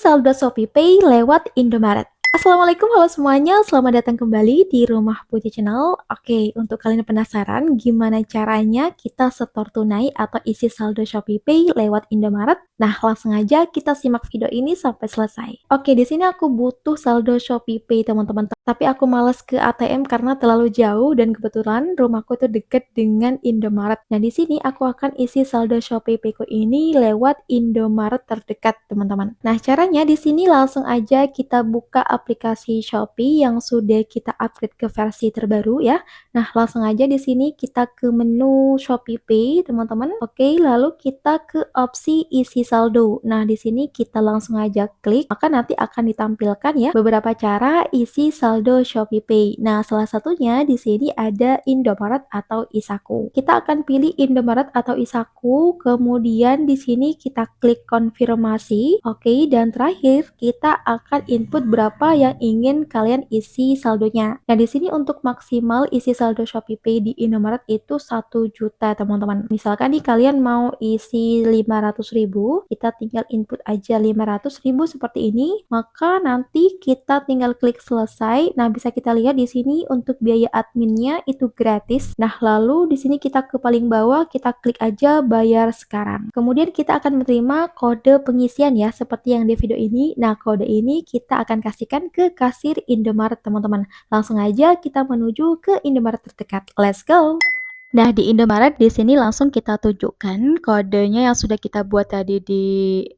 saldo ShopeePay lewat Indomaret. Assalamualaikum, halo semuanya, selamat datang kembali di Rumah Putih Channel. Oke, untuk kalian penasaran gimana caranya kita setor tunai atau isi saldo ShopeePay lewat Indomaret? Nah, langsung aja kita simak video ini sampai selesai. Oke, di sini aku butuh saldo ShopeePay teman-teman, tapi aku males ke ATM karena terlalu jauh dan kebetulan rumahku tuh deket dengan Indomaret. Nah, di sini aku akan isi saldo ShopeePay ku ini lewat Indomaret terdekat, teman-teman. Nah, caranya di sini langsung aja kita buka aplikasi Shopee yang sudah kita upgrade ke versi terbaru ya. Nah, langsung aja di sini kita ke menu ShopeePay, teman-teman. Oke, lalu kita ke opsi isi saldo. Nah, di sini kita langsung aja klik, maka nanti akan ditampilkan ya beberapa cara isi saldo ShopeePay. Nah, salah satunya di sini ada Indomaret atau Isaku. Kita akan pilih Indomaret atau Isaku, kemudian di sini kita klik konfirmasi. Oke, dan terakhir kita akan input berapa yang ingin kalian isi saldonya. Nah, di sini untuk maksimal isi saldo ShopeePay di Indomaret itu 1 juta, teman-teman. Misalkan nih kalian mau isi 500.000, kita tinggal input aja 500.000 seperti ini, maka nanti kita tinggal klik selesai. Nah, bisa kita lihat di sini untuk biaya adminnya itu gratis. Nah, lalu di sini kita ke paling bawah, kita klik aja bayar sekarang. Kemudian kita akan menerima kode pengisian ya, seperti yang di video ini. Nah, kode ini kita akan kasihkan ke kasir Indomaret, teman-teman. Langsung aja kita menuju ke Indomaret terdekat. Let's go! Nah, di Indomaret di sini langsung kita tunjukkan kodenya yang sudah kita buat tadi di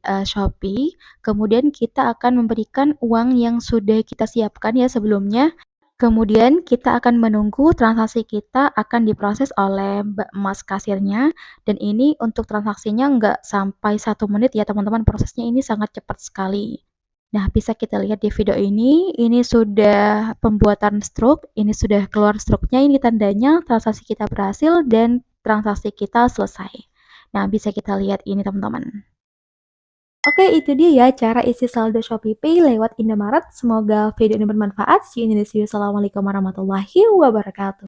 Shopee. Kemudian kita akan memberikan uang yang sudah kita siapkan ya sebelumnya. Kemudian kita akan menunggu transaksi kita akan diproses oleh Mbak Mas kasirnya, dan ini untuk transaksinya nggak sampai 1 menit ya teman-teman, prosesnya ini sangat cepat sekali. Nah, bisa kita lihat di video ini sudah pembuatan struk, ini sudah keluar struknya, ini tandanya transaksi kita berhasil dan transaksi kita selesai. Nah, bisa kita lihat ini teman-teman. Oke, itu dia ya cara isi saldo ShopeePay lewat Indomaret. Semoga video ini bermanfaat. See you in the next video. Assalamualaikum warahmatullahi wabarakatuh.